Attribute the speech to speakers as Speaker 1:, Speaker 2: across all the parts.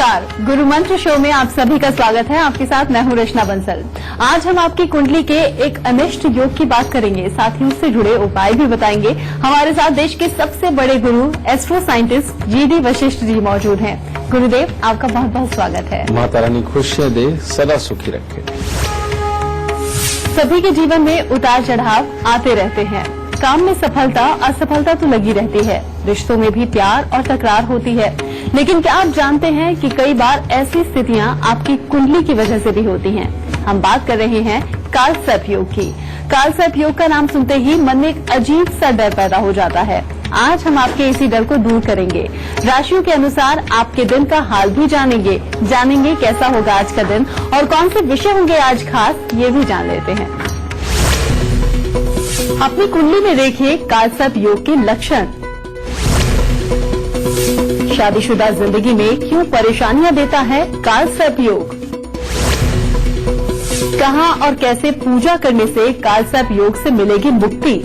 Speaker 1: नमस्कार, गुरु मंत्र शो में आप सभी का स्वागत है। आपके साथ मैं हूं रचना बंसल। आज हम आपकी कुंडली के एक अनिष्ट योग की बात करेंगे, साथ ही उससे जुड़े उपाय भी बताएंगे। हमारे साथ देश के सबसे बड़े गुरु astro scientist GD Vashishtha ji मौजूद हैं। गुरुदेव, आपका बहुत बहुत स्वागत है।
Speaker 2: माता रानी खुशियां दे, सदा सुखी रखे।
Speaker 1: सभी के जीवन में उतार चढ़ाव आते रहते हैं। काम में सफलता असफलता तो लगी रहती है, रिश्तों में भी प्यार और तकरार होती है। लेकिन क्या आप जानते हैं कि कई बार ऐसी स्थितियां आपकी कुंडली की वजह से भी होती हैं। हम बात कर रहे हैं कालसर्प योग की। कालसर्प योग का नाम सुनते ही मन में एक अजीब सा डर पैदा हो जाता है। आज हम आपके इसी डर को दूर करेंगे। राशियों के अनुसार आपके दिन का हाल भी जानेंगे कैसा होगा आज का दिन और कौन से विषय होंगे आज खास, ये भी जान लेते हैं। अपनी कुंडली में देखिए कालसर्प योग के लक्षण। शादीशुदा जिंदगी में क्यों परेशानियां देता है कालसर्प योग? कहां और कैसे पूजा करने से कालसर्प योग से मिलेगी मुक्ति?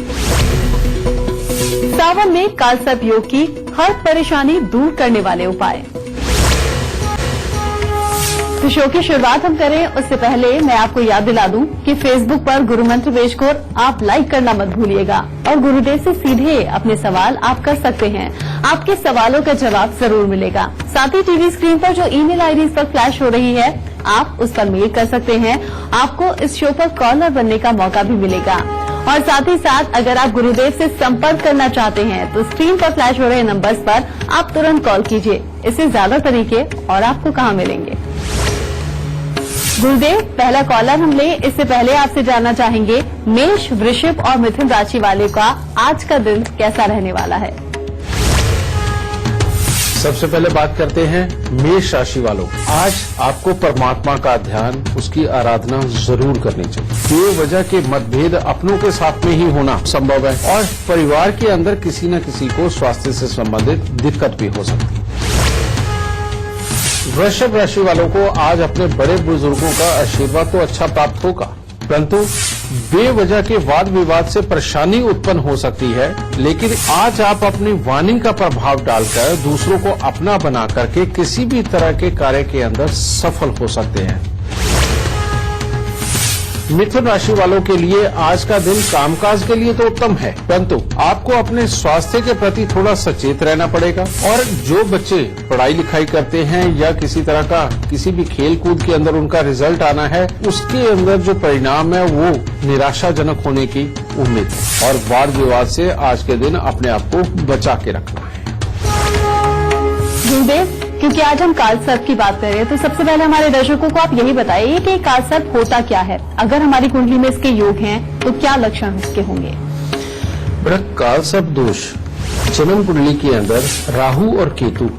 Speaker 1: सावन में कालसर्प योग की हर परेशानी दूर करने वाले उपाय। तो शो की शुरुआत हम करें उससे पहले मैं आपको याद दिला दूं कि फेसबुक पर गुरु मंत्र पेज को आप लाइक करना मत भूलिएगा और गुरुदेव से सीधे अपने सवाल आप कर सकते हैं। आपके सवालों का जवाब जरूर मिलेगा। साथ ही टीवी स्क्रीन पर जो ईमेल आईडी इस वक्त फ्लैश हो रही है, आप उस पर मेल कर सकते हैं। आपको इस शो पर कॉलर बनने का मौका भी मिलेगा। और साथ ही साथ अगर आप गुरुदेव से संपर्क करना चाहते हैं तो स्क्रीन पर फ्लैश हो रहे नंबर्स पर आप तुरंत कॉल कीजिए। इससे ज्यादा तरीके और आपको कहां मिलेंगे। गुरुदेव, पहला कॉलर हम ले इससे पहले आपसे जानना चाहेंगे मेष, वृषभ और मिथुन राशि वाले का आज का दिन कैसा रहने वाला है।
Speaker 2: सबसे पहले बात करते हैं मेष राशि वालों। आज आपको परमात्मा का ध्यान, उसकी आराधना जरूर करनी चाहिए। बेवजह के मतभेद अपनों के साथ में ही होना संभव है और परिवार के अंदर किसी न किसी को स्वास्थ्य से संबंधित दिक्कत भी हो सकती है। वृषभ राशि वालों को आज अपने बड़े बुजुर्गों का आशीर्वाद तो अच्छा प्राप्त होगा, परंतु बेवजह के वाद विवाद से परेशानी उत्पन्न हो सकती है। लेकिन आज आप अपनी वाणी का प्रभाव डालकर दूसरों को अपना बना करके किसी भी तरह के कार्य के अंदर सफल हो सकते हैं। मिथुन राशि वालों के लिए आज का दिन कामकाज के लिए तो उत्तम है, परंतु आपको अपने स्वास्थ्य के प्रति थोड़ा सचेत रहना पड़ेगा। और जो बच्चे पढ़ाई लिखाई करते हैं या किसी तरह का किसी भी खेल कूद के अंदर उनका रिजल्ट आना है, उसके अंदर जो परिणाम है वो निराशाजनक होने की उम्मीद है। और वाद विवाद से आज के दिन अपने आप को बचा के रखना है।
Speaker 1: गुरुदेव, क्योंकि आज हम कालसर्प की बात कर रहे हैं तो सबसे पहले हमारे दर्शकों को आप यही बताइए कि कालसर्प होता क्या है। अगर हमारी कुंडली में इसके योग हैं तो क्या लक्षण इसके होंगे?
Speaker 2: बेटा, कालसर्प दोष जन्म कुंडली के अंदर राहु और केतु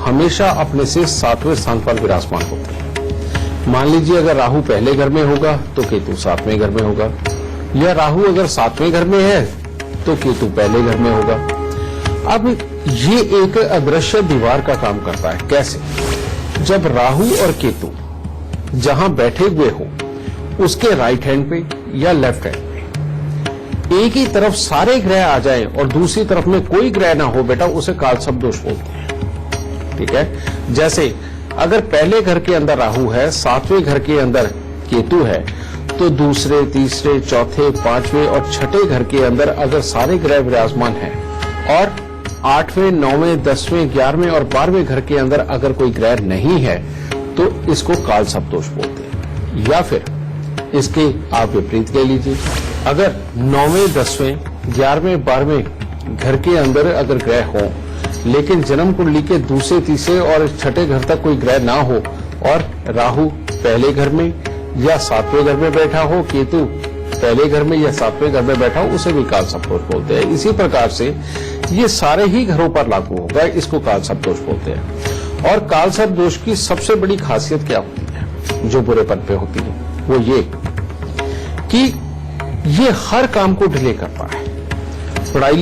Speaker 2: हमेशा अपने से 7वें स्थान पर विराजमान होते हैं। मान लीजिए अगर राहु पहले घर में होगा तो केतु 7वें घर में होगा, या राहु अगर 7वें घर में है तो केतु पहले घर में होगा। अब ये एक अदृश्य दीवार का काम करता है। कैसे? जब राहु और केतु जहां बैठे हुए हो उसके राइट हैंड पे या लेफ्ट हैंड पे एक ही तरफ सारे ग्रह आ जाएं और दूसरी तरफ में कोई ग्रह ना हो, बेटा उसे कालसर्प दोष बोलते हैं। ठीक है? जैसे अगर पहले घर के अंदर राहु है, 7वें घर के अंदर केतु है, तो दूसरे, तीसरे, चौथे, 5वें और 6ठे घर के अंदर अगर सारे ग्रह विराजमान हैं और 8वें, 9वें, 10वें, 11वें और 12वें घर के अंदर अगर कोई ग्रह नहीं है तो इसको कालसर्प दोष बोलते हैं। या फिर इसके आप विपरीत कह लीजिए, अगर 9वें, 10वें, 11वें, 12वें घर के अंदर अगर ग्रह हो लेकिन जन्म कुंडली के दूसरे, तीसरे और 6ठे घर तक कोई ग्रह ना हो और राहु पहले घर में या 7वें घर में बैठा हो, केतु पहले घर में या 7वें घर में बैठा हो, उसे भी कालसर्प दोष बोलते हैं। इसी प्रकार से ये सारे ही घरों पर लागू होगा, इसको कालसर्प दोष बोलते हैं। और कालसर्प दोष की सबसे बड़ी खासियत क्या होती है जो बुरेपन पे होती है, वो ये कि ये हर काम को डिले करता है। पढ़ाई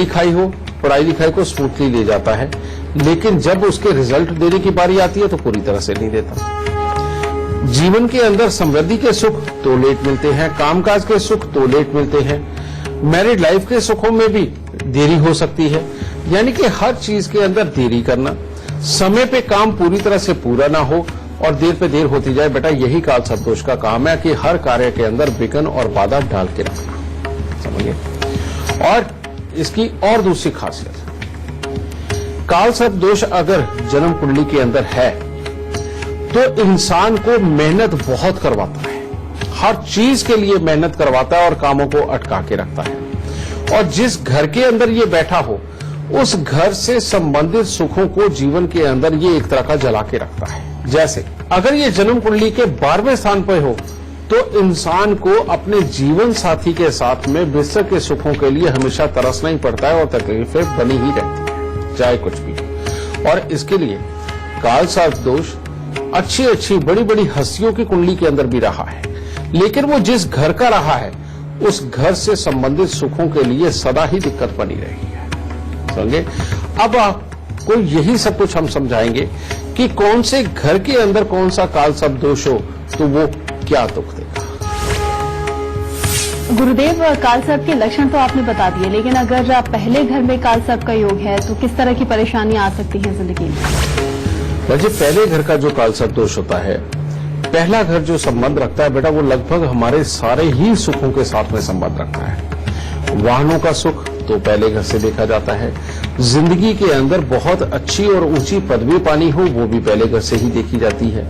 Speaker 2: लिखाई को स्मूथली ले जाता है, लेकिन जब उसके रिजल्ट देने की बारी आती है तो पूरी तरह से नहीं देता। जीवन के अंदर समृद्धि के सुख तो लेट मिलते हैं, कामकाज के सुख तो लेट मिलते हैं, मैरिड लाइफ के सुखों में भी देरी हो सकती है। यानी कि हर चीज के अंदर देरी करना, समय पे काम पूरी तरह से पूरा ना हो और देर पे देर होती जाए, बेटा यही काल सर्प दोष का काम है कि हर कार्य के अंदर विघ्न और बाधा डाल के रखना, समझिए। और इसकी और दूसरी खासियत, काल सर्प दोष अगर जन्म कुंडली के अंदर है तो इंसान को मेहनत बहुत करवाता है, हर चीज के लिए मेहनत करवाता है और कामों को अटका के रखता है। और जिस घर के अंदर ये बैठा हो उस घर से संबंधित सुखों को जीवन के अंदर ये एक तरह का जला के रखता है। जैसे अगर ये जन्म कुंडली के 12वें स्थान पर हो तो इंसान को अपने जीवन साथी के साथ में विश्व के सुखों के लिए हमेशा तरसना ही पड़ता है और तकलीफें बनी ही रहती है, चाहे कुछ भी हो। और इसके लिए काल सर्प दोष अच्छी बड़ी बड़ी हस्तियों की कुंडली के अंदर भी रहा है, लेकिन वो जिस घर का रहा है उस घर से संबंधित सुखों के लिए सदा ही दिक्कत बनी रही है, समझे। अब आपको यही सब कुछ हम समझाएंगे कि कौन से घर के अंदर कौन सा काल सर्प दोष हो तो वो क्या दुख देगा।
Speaker 1: गुरुदेव, काल सर्प के लक्षण तो आपने बता दिए, लेकिन अगर पहले घर में काल सर्प का योग है तो किस तरह की परेशानियां आ सकती हैं जिंदगी में?
Speaker 2: वैसे पहले घर का जो काल सर्प दोष होता है, पहला घर जो संबंध रखता है बेटा वो लगभग हमारे सारे ही सुखों के साथ में संबंध रखता है। वाहनों का सुख तो पहले घर से देखा जाता है, जिंदगी के अंदर बहुत अच्छी और ऊंची पदवी पानी हो वो भी पहले घर से ही देखी जाती है।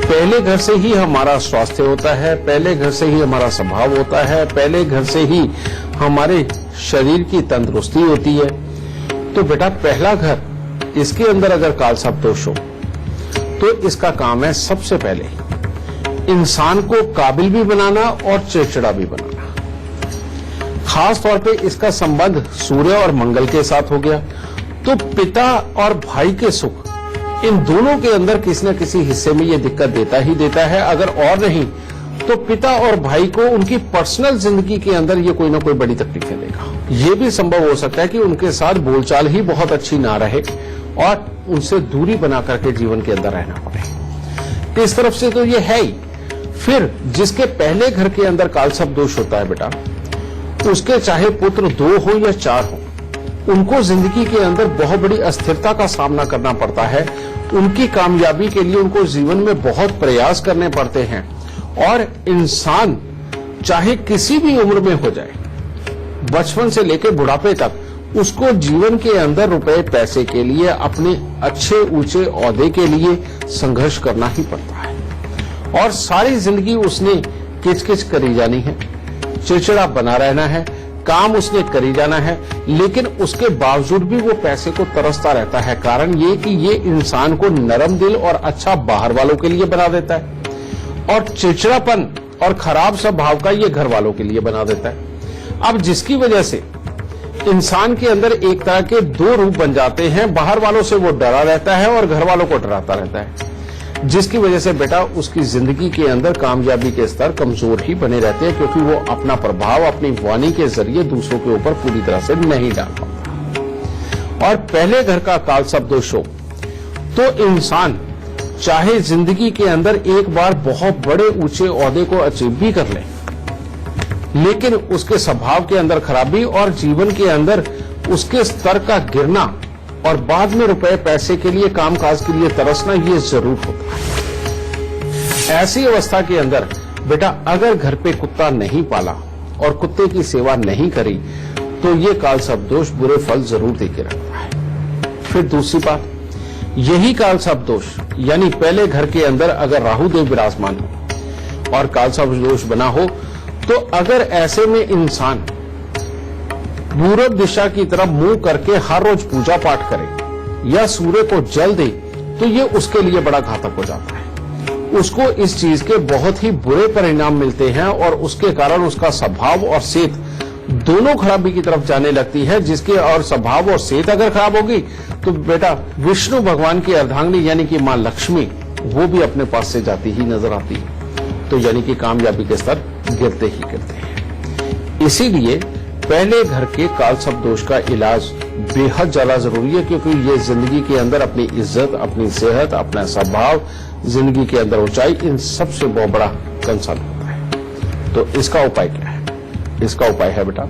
Speaker 2: पहले घर से ही हमारा स्वास्थ्य होता है, पहले घर से ही हमारा स्वभाव होता है, पहले घर से ही हमारे शरीर की तंदुरुस्ती होती है। तो बेटा पहला घर, इसके अंदर अगर काल सर्प दोष हो तो इसका काम है सबसे पहले इंसान को काबिल भी बनाना और चिड़चिड़ा भी बनाना। खास तौर पे इसका संबंध सूर्य और मंगल के साथ हो गया तो पिता और भाई के सुख, इन दोनों के अंदर किसी न किसी हिस्से में ये दिक्कत देता ही देता है। अगर और नहीं तो पिता और भाई को उनकी पर्सनल जिंदगी के अंदर ये कोई ना कोई बड़ी तकलीफें देगा। ये भी संभव हो सकता है कि उनके साथ बोलचाल ही बहुत अच्छी ना रहे और उनसे दूरी बना करके जीवन के अंदर रहना पड़े। इस तरफ से तो ये है ही। फिर जिसके पहले घर के अंदर काल सर्प दोष होता है बेटा, उसके चाहे पुत्र 2 हो या 4 हो, उनको जिंदगी के अंदर बहुत बड़ी अस्थिरता का सामना करना पड़ता है। उनकी कामयाबी के लिए उनको जीवन में बहुत प्रयास करने पड़ते हैं और इंसान चाहे किसी भी उम्र में हो जाए, बचपन से लेकर बुढ़ापे तक, उसको जीवन के अंदर रुपए पैसे के लिए, अपने अच्छे ऊंचे ओहदे के लिए संघर्ष करना ही पड़ता है। और सारी जिंदगी उसने किचकिच करी जानी है, चिड़चिड़ा बना रहना है, काम उसने करी जाना है, लेकिन उसके बावजूद भी वो पैसे को तरसता रहता है। कारण ये कि ये इंसान को नरम दिल और अच्छा बाहर वालों के लिए बना देता है और चिड़चिड़ापन और खराब स्वभाव का ये घर वालों के लिए बना देता है। अब जिसकी वजह से इंसान के अंदर एक तरह के 2 रूप बन जाते हैं। बाहर वालों से वो डरा रहता है और घर वालों को डराता रहता है, जिसकी वजह से बेटा उसकी जिंदगी के अंदर कामयाबी के स्तर कमजोर ही बने रहते हैं, क्योंकि वो अपना प्रभाव अपनी वाणी के जरिए दूसरों के ऊपर पूरी तरह से नहीं डाल पाता। और पहले घर का काल सर्प दोष हो तो इंसान चाहे जिंदगी के अंदर एक बार बहुत बड़े ऊंचे ओहदे को अचीव भी कर ले, लेकिन उसके स्वभाव के अंदर खराबी और जीवन के अंदर उसके स्तर का गिरना और बाद में रुपए पैसे के लिए, कामकाज के लिए तरसना ये जरूर होता है। ऐसी अवस्था के अंदर बेटा अगर घर पे कुत्ता नहीं पाला और कुत्ते की सेवा नहीं करी तो ये काल सर्प दोष बुरे फल जरूर देके रखता है। फिर दूसरी बात, यही काल सर्प दोष यानी पहले घर के अंदर अगर राहु देव विराजमान हो और काल सर्प दोष बना हो तो अगर ऐसे में इंसान पूरब दिशा की तरफ मुंह करके हर रोज पूजा पाठ करे या सूर्य को जल दे तो ये उसके लिए बड़ा घातक हो जाता है। उसको इस चीज के बहुत ही बुरे परिणाम मिलते हैं और उसके कारण उसका स्वभाव और सेहत दोनों खराबी की तरफ जाने लगती है। जिसके और स्वभाव और सेहत अगर खराब होगी तो बेटा विष्णु भगवान की अर्धांगिनी यानी कि मां लक्ष्मी वो भी अपने पास से जाती ही नजर आती है। तो यानी कि कामयाबी के स्तर गिरते ही गिरते हैं। इसीलिए पहले घर के काल सर्प दोष का इलाज बेहद ज्यादा जरूरी है, क्योंकि ये जिंदगी के अंदर अपनी इज्जत, अपनी सेहत, अपना स्वभाव, जिंदगी के अंदर ऊंचाई, इन सबसे बहुत बड़ा कंसर्न होता है। तो इसका उपाय क्या है? इसका उपाय है बेटा,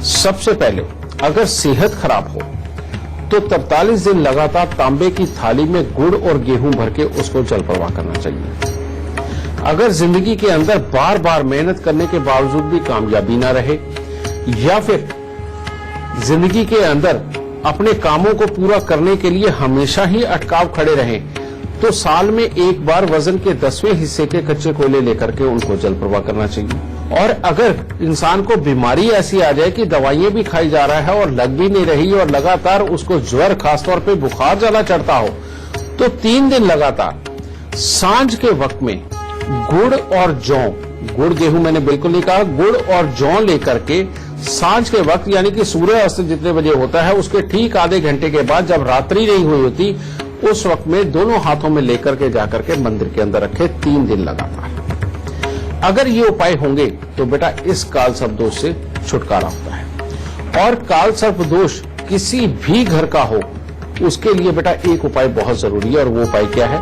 Speaker 2: सबसे पहले अगर सेहत खराब हो तो 43 दिन लगातार तांबे की थाली में गुड़ और गेहूं भर के उसको जल प्रवाह करना चाहिए। अगर जिंदगी के अंदर बार बार मेहनत करने के बावजूद भी कामयाबी ना रहे, या फिर जिंदगी के अंदर अपने कामों को पूरा करने के लिए हमेशा ही अटकाव खड़े रहें, तो साल में एक बार वजन के 10वें हिस्से के कच्चे कोयले लेकर के उनको जल प्रवाह करना चाहिए। और अगर इंसान को बीमारी ऐसी आ जाए कि दवाइयां भी खाई जा रहा है और लग भी नहीं रही और लगातार उसको ज्वर, खासतौर पे बुखार ज्यादा चढ़ता हो, तो 3 दिन लगातार सांझ के वक्त में गुड़ और जौ, गुड़ गेहूं मैंने बिल्कुल नहीं कहा, गुड़ और जौ लेकर के सांझ के वक्त, यानी कि सूर्य अस्त जितने बजे होता है उसके ठीक आधे घंटे के बाद, जब रात्रि नहीं हुई होती, उस वक्त में दोनों हाथों में लेकर के जाकर के मंदिर के अंदर रखे 3 दिन लगातार। अगर ये उपाय होंगे तो बेटा इस काल सर्प दोष से छुटकारा होता है। और काल सर्प दोष किसी भी घर का हो, उसके लिए बेटा एक उपाय बहुत जरूरी है, और वो उपाय क्या है?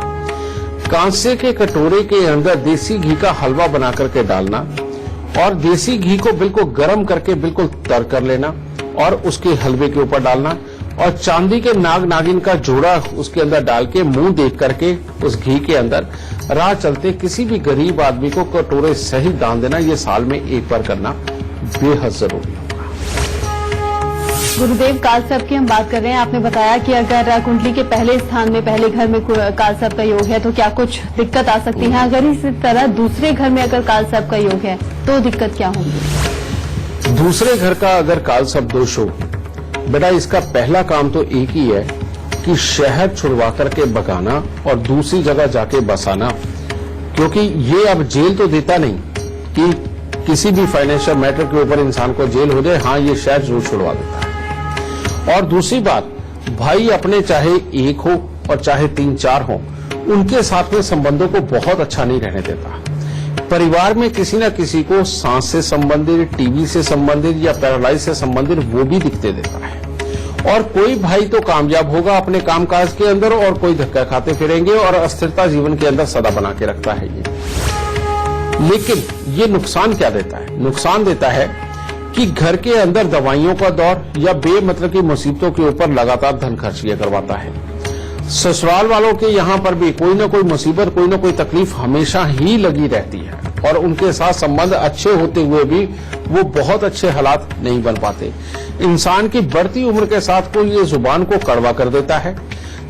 Speaker 2: कांसे के कटोरे के अंदर देसी घी का हलवा बना करके डालना, और देसी घी को बिल्कुल गर्म करके बिल्कुल तर कर लेना और उसके हलवे के ऊपर डालना, और चांदी के नाग नागिन का जोड़ा उसके अंदर डाल के मुंह देख करके उस घी के अंदर राह चलते किसी भी गरीब आदमी को कटोरे सहित दान देना। ये साल में एक बार करना बेहद जरूरी होगा।
Speaker 1: गुरुदेव, काल सर्प की हम बात कर रहे हैं। आपने बताया कि अगर कुंडली के पहले स्थान में, पहले घर में काल सर्प का योग है तो क्या कुछ दिक्कत आ सकती है? अगर इसी तरह दूसरे घर में अगर काल सर्प का योग है तो दिक्कत क्या होगी?
Speaker 2: दूसरे घर का अगर काल सर्प दोष हो, बेटा इसका पहला काम तो एक ही है कि शहद छुड़वा करके भगाना और दूसरी जगह जाके बसाना, क्योंकि ये अब जेल तो देता नहीं कि किसी भी फाइनेंशियल मैटर के ऊपर इंसान को जेल हो जाए। हाँ, ये शहद जरूर छुड़वा देता है। और दूसरी बात, भाई अपने चाहे एक हो और चाहे 3-4 हो, उनके साथ में संबंधों को बहुत अच्छा नहीं रहने देता। परिवार में किसी न किसी को सांस से संबंधित, टीबी से संबंधित या पैरालाइज से संबंधित वो भी दिखते देता है। और कोई भाई तो कामयाब होगा अपने कामकाज के अंदर, और कोई धक्का खाते फिरेंगे, और अस्थिरता जीवन के अंदर सदा बना के रखता है ये। लेकिन ये नुकसान क्या देता है? नुकसान देता है कि घर के अंदर दवाइयों का दौर या बेमतलब की मुसीबतों के ऊपर लगातार धन खर्च किया करवाता है। ससुराल वालों के यहाँ पर भी कोई न कोई मुसीबत, कोई न कोई तकलीफ हमेशा ही लगी रहती है, और उनके साथ संबंध अच्छे होते हुए भी वो बहुत अच्छे हालात नहीं बन पाते। इंसान की बढ़ती उम्र के साथ को ये जुबान को कड़वा कर देता है,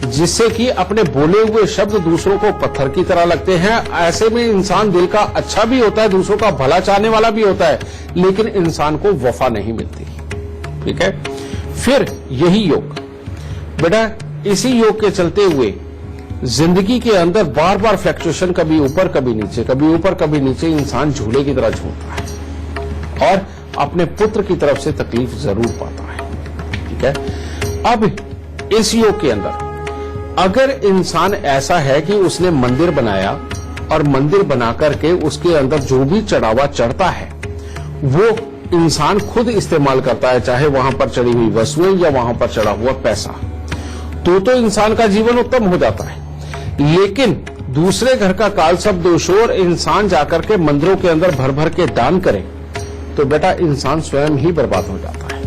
Speaker 2: जिससे कि अपने बोले हुए शब्द दूसरों को पत्थर की तरह लगते हैं। ऐसे में इंसान दिल का अच्छा भी होता है, दूसरों का भला चाहने वाला भी होता है, लेकिन इंसान को वफा नहीं मिलती। ठीक है। फिर यही योग, बेटा इसी योग के चलते हुए जिंदगी के अंदर बार बार फ्लक्चुएशन, कभी ऊपर कभी नीचे, कभी ऊपर कभी नीचे, इंसान झूले की तरह झूलता है और अपने पुत्र की तरफ से तकलीफ जरूर पाता है। ठीक है। अब इस योग के अंदर अगर इंसान ऐसा है कि उसने मंदिर बनाया और मंदिर बना करके उसके अंदर जो भी चढ़ावा चढ़ता है वो इंसान खुद इस्तेमाल करता है, चाहे वहां पर चढ़ी हुई वस्तुएं या वहां पर चढ़ा हुआ पैसा, तो इंसान का जीवन उत्तम हो जाता है। लेकिन दूसरे घर का काल सर्प दोष और इंसान जाकर के मंदिरों के अंदर भर भर के दान करे तो बेटा इंसान स्वयं ही बर्बाद हो जाता है,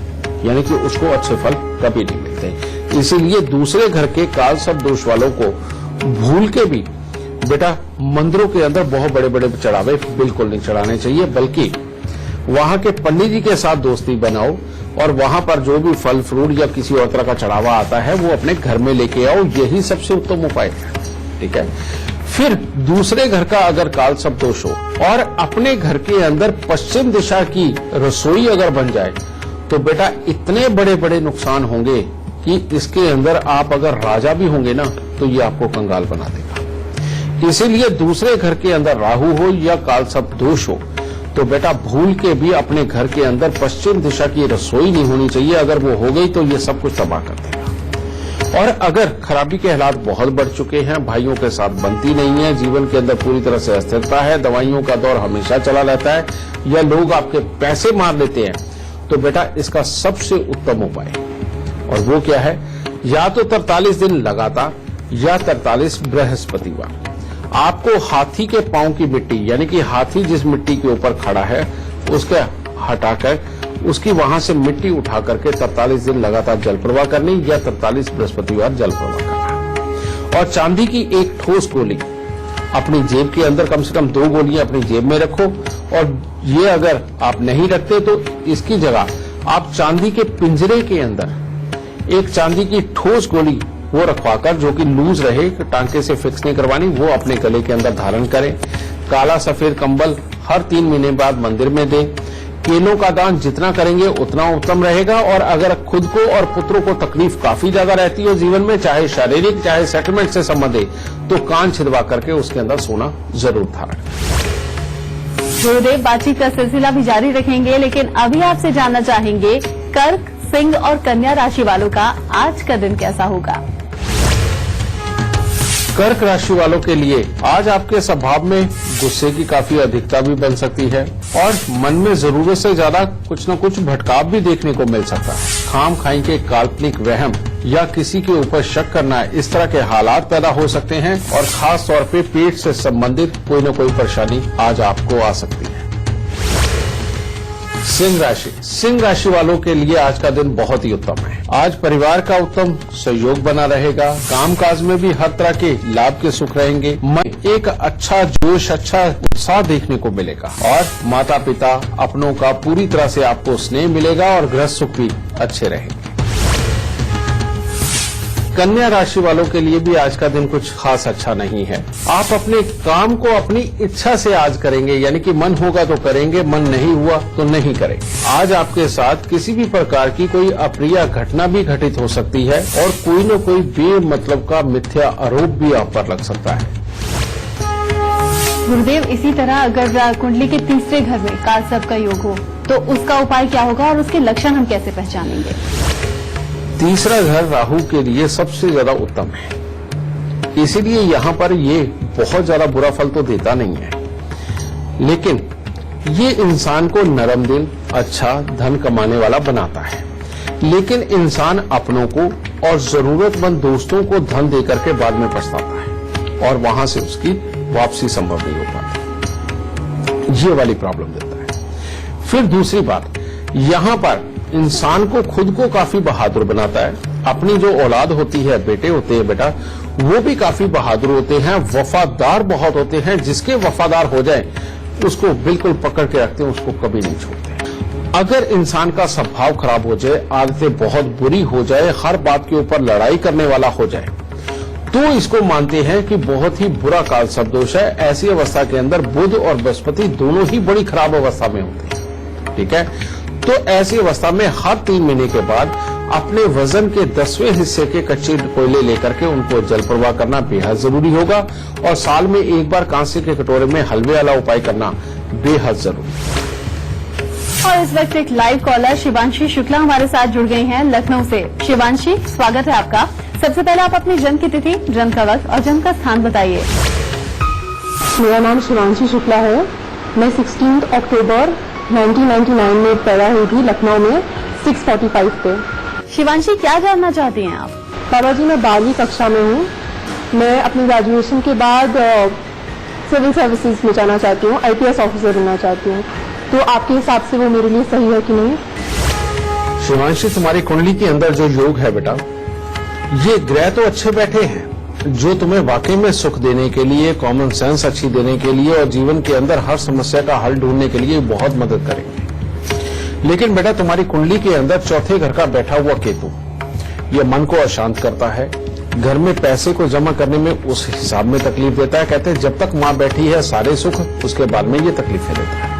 Speaker 2: यानी कि उसको अच्छे फल कभी नहीं मिलते। इसीलिए दूसरे घर के काल सर्प दोष वालों को भूल के भी बेटा मंदिरों के अंदर बहुत बड़े बड़े चढ़ावे बिल्कुल नहीं चढ़ाने चाहिए, बल्कि वहां के पंडित जी के साथ दोस्ती बनाओ और वहां पर जो भी फल फ्रूट या किसी और तरह का चढ़ावा आता है वो अपने घर में लेके आओ, यही सबसे उत्तम उपाय है। ठीक है। फिर दूसरे घर का अगर काल सर्प दोष हो और अपने घर के अंदर पश्चिम दिशा की रसोई अगर बन जाए तो बेटा इतने बड़े बड़े नुकसान होंगे कि इसके अंदर आप अगर राजा भी होंगे ना तो ये आपको कंगाल बना देगा। इसीलिए दूसरे घर के अंदर राहु हो या काल सर्प दोष हो तो बेटा भूल के भी अपने घर के अंदर पश्चिम दिशा की रसोई नहीं होनी चाहिए। अगर वो हो गई तो ये सब कुछ तबाह कर देगा। और अगर खराबी के हालात बहुत बढ़ चुके हैं, भाइयों के साथ बनती नहीं है, जीवन के अंदर पूरी तरह से अस्थिरता है, दवाइयों का दौर हमेशा चला रहता है या लोग आपके पैसे मार लेते हैं, तो बेटा इसका सबसे उत्तम उपाय और वो क्या है, या तो 43 दिन लगातार या 43 बृहस्पतिवार आपको हाथी के पांव की मिट्टी, यानी कि हाथी जिस मिट्टी के ऊपर खड़ा है उसके हटाकर उसकी वहां से मिट्टी उठा करके 43 दिन लगातार जल प्रवाह करनी या 43 बृहस्पतिवार जल प्रवाह करना। और चांदी की एक ठोस गोली अपनी जेब के अंदर, कम से कम 2 गोलियां अपनी जेब में रखो। और ये अगर आप नहीं रखते तो इसकी जगह आप चांदी के पिंजरे के अंदर एक चांदी की ठोस गोली वो रखवाकर, जो कि लूज रहे, टांके से फिक्स नहीं करवानी, वो अपने गले के अंदर धारण करें। काला सफेद कंबल हर 3 महीने बाद मंदिर में दें। केलों का दान जितना करेंगे उतना उत्तम रहेगा। और अगर खुद को और पुत्रों को तकलीफ काफी ज्यादा रहती हो जीवन में, चाहे शारीरिक चाहे सेटलमेंट से संबंधित, तो कान छिदवा करके उसके अंदर सोना जरूर धारण करें।
Speaker 1: गुरुदेव बातचीत का सिलसिला भी जारी रखेंगे, लेकिन अभी आपसे जानना चाहेंगे कर्क, सिंह और कन्या राशि वालों का आज का दिन कैसा होगा।
Speaker 2: कर्क राशि वालों के लिए आज आपके स्वभाव में गुस्से की काफी अधिकता भी बन सकती है और मन में जरूरत से ज्यादा कुछ न कुछ भटकाव भी देखने को मिल सकता है। खाम खाई के काल्पनिक वहम या किसी के ऊपर शक करना, इस तरह के हालात पैदा हो सकते हैं और खास तौर पे पेट से संबंधित कोई न कोई परेशानी आज आपको आ सकती है। सिंह राशि वालों के लिए आज का दिन बहुत ही उत्तम है। आज परिवार का उत्तम सहयोग बना रहेगा। कामकाज में भी हर तरह के लाभ के सुख रहेंगे। एक अच्छा जोश, अच्छा उत्साह देखने को मिलेगा और माता पिता अपनों का पूरी तरह से आपको स्नेह मिलेगा और गृह सुख भी अच्छे रहेंगे। कन्या राशि वालों के लिए भी आज का दिन कुछ खास अच्छा नहीं है। आप अपने काम को अपनी इच्छा से आज करेंगे, यानी कि मन होगा तो करेंगे, मन नहीं हुआ तो नहीं करेंगे। आज आपके साथ किसी भी प्रकार की कोई अप्रिय घटना भी घटित हो सकती है और कोई न कोई बेमतलब का मिथ्या आरोप भी आप पर लग सकता है।
Speaker 1: गुरुदेव, इसी तरह अगर कुंडली के तीसरे घर में कालसर्प का योग हो तो उसका उपाय क्या होगा और उसके लक्षण हम कैसे पहचानेंगे।
Speaker 2: तीसरा घर राहु के लिए सबसे ज्यादा उत्तम है, इसीलिए यहाँ पर ये बहुत ज्यादा बुरा फल तो देता नहीं है, लेकिन ये इंसान को नरम दिल, अच्छा धन कमाने वाला बनाता है। लेकिन इंसान अपनों को और जरूरतमंद दोस्तों को धन देकर के बाद में पछताता है और वहां से उसकी वापसी संभव नहीं हो पाती। ये वाली प्रॉब्लम देता है। फिर दूसरी बात, यहाँ पर इंसान को खुद को काफी बहादुर बनाता है। अपनी जो औलाद होती है, बेटे होते हैं बेटा, वो भी काफी बहादुर होते हैं, वफादार बहुत होते हैं। जिसके वफादार हो जाए उसको बिल्कुल पकड़ के रखते हैं, उसको कभी नहीं छोड़ते। अगर इंसान का स्वभाव खराब हो जाए, आदतें बहुत बुरी हो जाए, हर बात के ऊपर लड़ाई करने वाला हो जाए, तो इसको मानते हैं कि बहुत ही बुरा कालसर्प दोष है। ऐसी अवस्था के अंदर बुध और बृहस्पति दोनों ही बड़ी खराब अवस्था में होते हैं। ठीक है, तो ऐसी अवस्था में हर 3 महीने के बाद अपने वजन के 10वें हिस्से के कच्चे कोयले लेकर के उनको जल प्रवाह करना बेहद जरूरी होगा और साल में एक बार कांसे के कटोरे में हलवे वाला उपाय करना बेहद जरूरी।
Speaker 1: और इस वक्त एक लाइव कॉलर शिवांशी शुक्ला हमारे साथ जुड़ गई हैं लखनऊ से। शिवांशी, स्वागत है आपका। सबसे पहले आप अपनी जन्म की तिथि, जन्म का वक्त और जन्म का स्थान बताइए।
Speaker 3: मेरा नाम शिवांशी शुक्ला है। मैं 16 अक्टूबर 1999 में पैदा हुई थी लखनऊ में 6:45 पे।
Speaker 1: शिवांशी, क्या जानना चाहती हैं आप।
Speaker 3: बाबा जी, मैं 12वीं कक्षा में हूँ। मैं अपनी ग्रेजुएशन के बाद सिविल सर्विसेज में जाना चाहती हूँ, IPS ऑफिसर बनना चाहती हूँ। तो आपके हिसाब से वो मेरे लिए सही है कि नहीं।
Speaker 2: शिवांशी, तुम्हारी कुंडली के अंदर जो योग है बेटा, ये ग्रह तो अच्छे बैठे हैं जो तुम्हें वाकई में सुख देने के लिए, कॉमन सेंस अच्छी देने के लिए और जीवन के अंदर हर समस्या का हल ढूंढने के लिए बहुत मदद करेंगे। लेकिन बेटा, तुम्हारी कुंडली के अंदर चौथे घर का बैठा हुआ केतु, ये मन को अशांत करता है, घर में पैसे को जमा करने में उस हिसाब में तकलीफ देता है। कहते हैं जब तक माँ बैठी है सारे सुख, उसके बाद में ये तकलीफें देता है।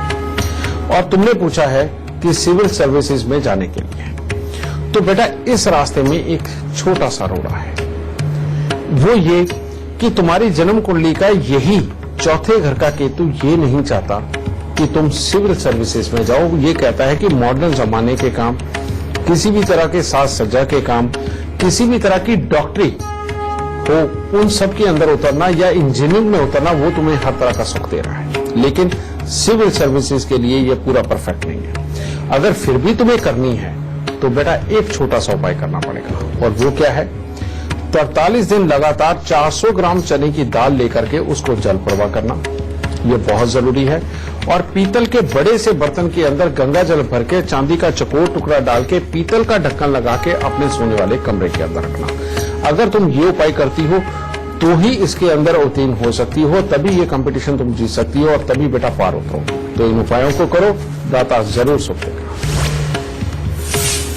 Speaker 2: और तुमने पूछा है कि सिविल सर्विसेज में जाने के लिए, तो बेटा इस रास्ते में एक छोटा सा रोड़ा है। वो ये कि तुम्हारी जन्म कुंडली का यही चौथे घर का केतु ये नहीं चाहता कि तुम सिविल सर्विसेज में जाओ। ये कहता है कि मॉडर्न जमाने के काम, किसी भी तरह के साज सज्जा के काम, किसी भी तरह की डॉक्टरी हो, उन सब के अंदर उतरना या इंजीनियरिंग में उतरना, वो तुम्हें हर तरह का सुख दे रहा है। लेकिन सिविल सर्विसेज के लिए ये पूरा परफेक्ट नहीं है। अगर फिर भी तुम्हें करनी है तो बेटा एक छोटा सा उपाय करना पड़ेगा, और वो क्या है, 43 दिन लगातार 400 ग्राम चने की दाल लेकर के उसको जल प्रवाह करना ये बहुत जरूरी है। और पीतल के बड़े से बर्तन के अंदर गंगा जल भर के चांदी का चकोर टुकड़ा डाल के पीतल का ढक्कन लगा के अपने सोने वाले कमरे के अंदर रखना। अगर तुम ये उपाय करती हो तो ही इसके अंदर उत्तीर्ण हो सकती हो, तभी ये कंपटीशन तुम जीत सकती हो और तभी बेटा पार उतरो। तो इन उपायों को करो, दाता जरूर सुख देगा।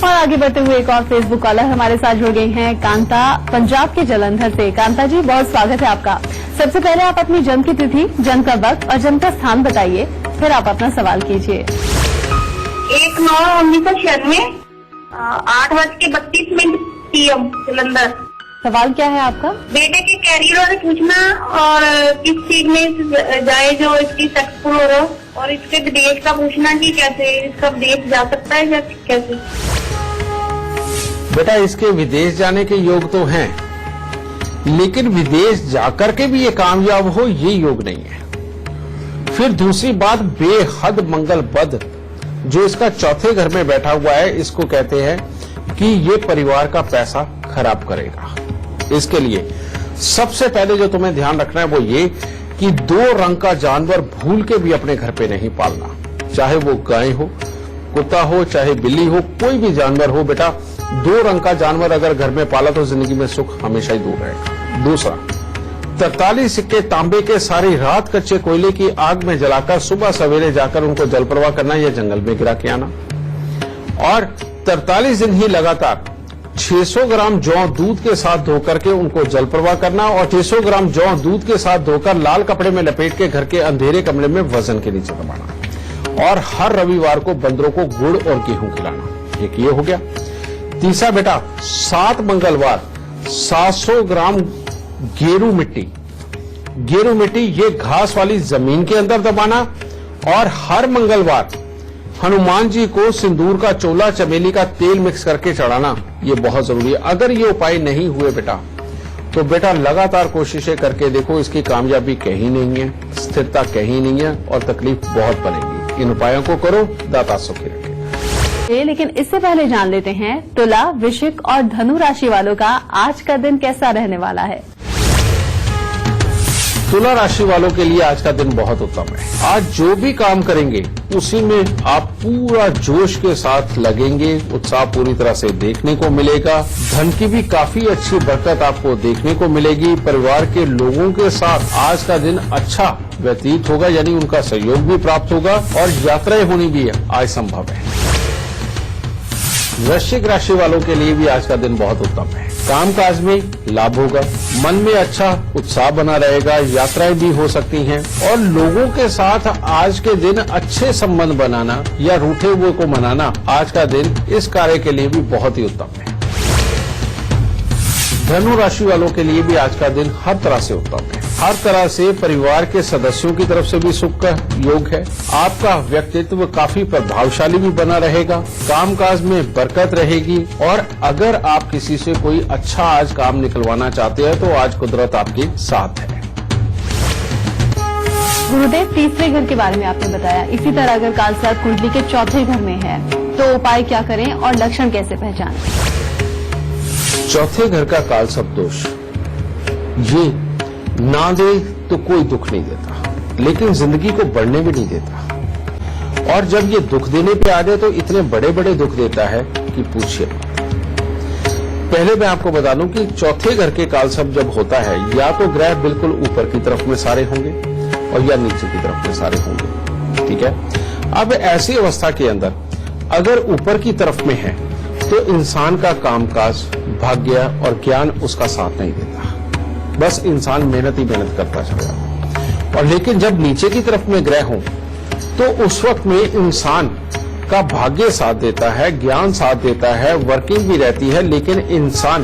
Speaker 1: और आगे बढ़ते हुए एक और फेसबुक कॉलर हमारे साथ जुड़ गई हैं, कांता पंजाब के जलंधर से। कांता जी, बहुत स्वागत है आपका। सबसे पहले आप अपनी जन्म की तिथि, जन्म का वक्त और जन्म का स्थान बताइए, फिर आप अपना सवाल कीजिए।
Speaker 4: 1/9/1996 8:32 PM जलंधर।
Speaker 1: सवाल क्या है आपका?
Speaker 4: बेटे के कैरियर और पूछना और किस चीज में जाए जो इसकी सक्सेसफुल हो रहा हो, और इसके विदेश का पूछना कि कैसे इसका विदेश जा सकता है या कैसे।
Speaker 2: बेटा इसके विदेश जाने के योग तो हैं, लेकिन विदेश जाकर के भी ये कामयाब हो ये योग नहीं है। फिर दूसरी बात, बेहद मंगल बद जो इसका चौथे घर में बैठा हुआ है, इसको कहते हैं कि ये परिवार का पैसा खराब करेगा। इसके लिए सबसे पहले जो तुम्हें ध्यान रखना है वो ये कि 2 रंग का जानवर भूल के भी अपने घर पे नहीं पालना। चाहे वो गाय हो, कुत्ता हो, चाहे बिल्ली हो, कोई भी जानवर हो बेटा, 2 रंग का जानवर अगर घर में पाला तो जिंदगी में सुख हमेशा ही दूर रहेगा। दूसरा, 43 सिक्के तांबे के सारी रात कच्चे कोयले की आग में जलाकर सुबह सवेरे जाकर उनको जल प्रवाह करना या जंगल में गिरा के आना। और 43 दिन ही लगातार 600 ग्राम जौ दूध के साथ धोकर के उनको जल प्रवाह करना और 600 ग्राम जौ दूध के साथ धोकर लाल कपड़े में लपेट के घर के अंधेरे कमरे में वजन के नीचे दबाना। और हर रविवार को बंदरों को गुड़ और गेहूं खिलाना। एक ये हो गया। तीसरा बेटा, 7 मंगलवार 700 ग्राम गेरू मिट्टी ये घास वाली जमीन के अंदर दबाना। और हर मंगलवार हनुमान जी को सिंदूर का चोला चमेली का तेल मिक्स करके चढ़ाना, ये बहुत जरूरी है। अगर ये उपाय नहीं हुए बेटा तो बेटा लगातार कोशिशें करके देखो, इसकी कामयाबी कहीं नहीं है, स्थिरता कहीं नहीं है और तकलीफ बहुत बनेगी। इन उपायों को करो, दाता सुखी रखे।
Speaker 1: लेकिन इससे पहले जान लेते हैं तुला, वृश्चिक और धनु राशि वालों का आज का दिन कैसा रहने वाला है।
Speaker 2: तुला राशि वालों के लिए आज का दिन बहुत उत्तम है। आज जो भी काम करेंगे उसी में आप पूरा जोश के साथ लगेंगे, उत्साह पूरी तरह से देखने को मिलेगा। धन की भी काफी अच्छी बरकत आपको देखने को मिलेगी। परिवार के लोगों के साथ आज का दिन अच्छा व्यतीत होगा, यानी उनका सहयोग भी प्राप्त होगा और यात्राएं होनी भी आज संभव है। वृश्चिक राशि वालों के लिए भी आज का दिन बहुत उत्तम है। कामकाज में लाभ होगा, मन में अच्छा उत्साह बना रहेगा, यात्राएं भी हो सकती हैं और लोगों के साथ आज के दिन अच्छे संबंध बनाना या रूठे हुए को मनाना आज का दिन इस कार्य के लिए भी बहुत ही उत्तम है। धनु राशि वालों के लिए भी आज का दिन हर तरह से उत्तम है। हर तरह से परिवार के सदस्यों की तरफ से भी सुख का योग है। आपका व्यक्तित्व काफी प्रभावशाली भी बना रहेगा, कामकाज में बरकत रहेगी और अगर आप किसी से कोई अच्छा आज काम निकलवाना चाहते हैं तो आज कुदरत आपके साथ है।
Speaker 1: गुरुदेव, तीसरे घर के बारे में आपने बताया, इसी तरह अगर कालसर्प कुंडली के चौथे घर में है तो उपाय क्या करें और लक्षण कैसे पहचानें।
Speaker 2: चौथे घर का कालसर्प दोष ये ना दे तो कोई दुख नहीं देता, लेकिन जिंदगी को बढ़ने भी नहीं देता। और जब ये दुख देने पे आ जाए तो इतने बड़े बड़े दुख देता है कि पूछिए। पहले मैं आपको बता दूं कि चौथे घर के कालसर्प जब होता है या तो ग्रह बिल्कुल ऊपर की तरफ में सारे होंगे और या नीचे की तरफ में सारे होंगे। ठीक है, अब ऐसी अवस्था के अंदर अगर ऊपर की तरफ में है तो इंसान का कामकाज, भाग्य और ज्ञान उसका साथ नहीं देता, बस इंसान मेहनत ही मेहनत करता चला जाता। और लेकिन जब नीचे की तरफ में ग्रह हो तो उस वक्त में इंसान का भाग्य साथ देता है, ज्ञान साथ देता है, वर्किंग भी रहती है, लेकिन इंसान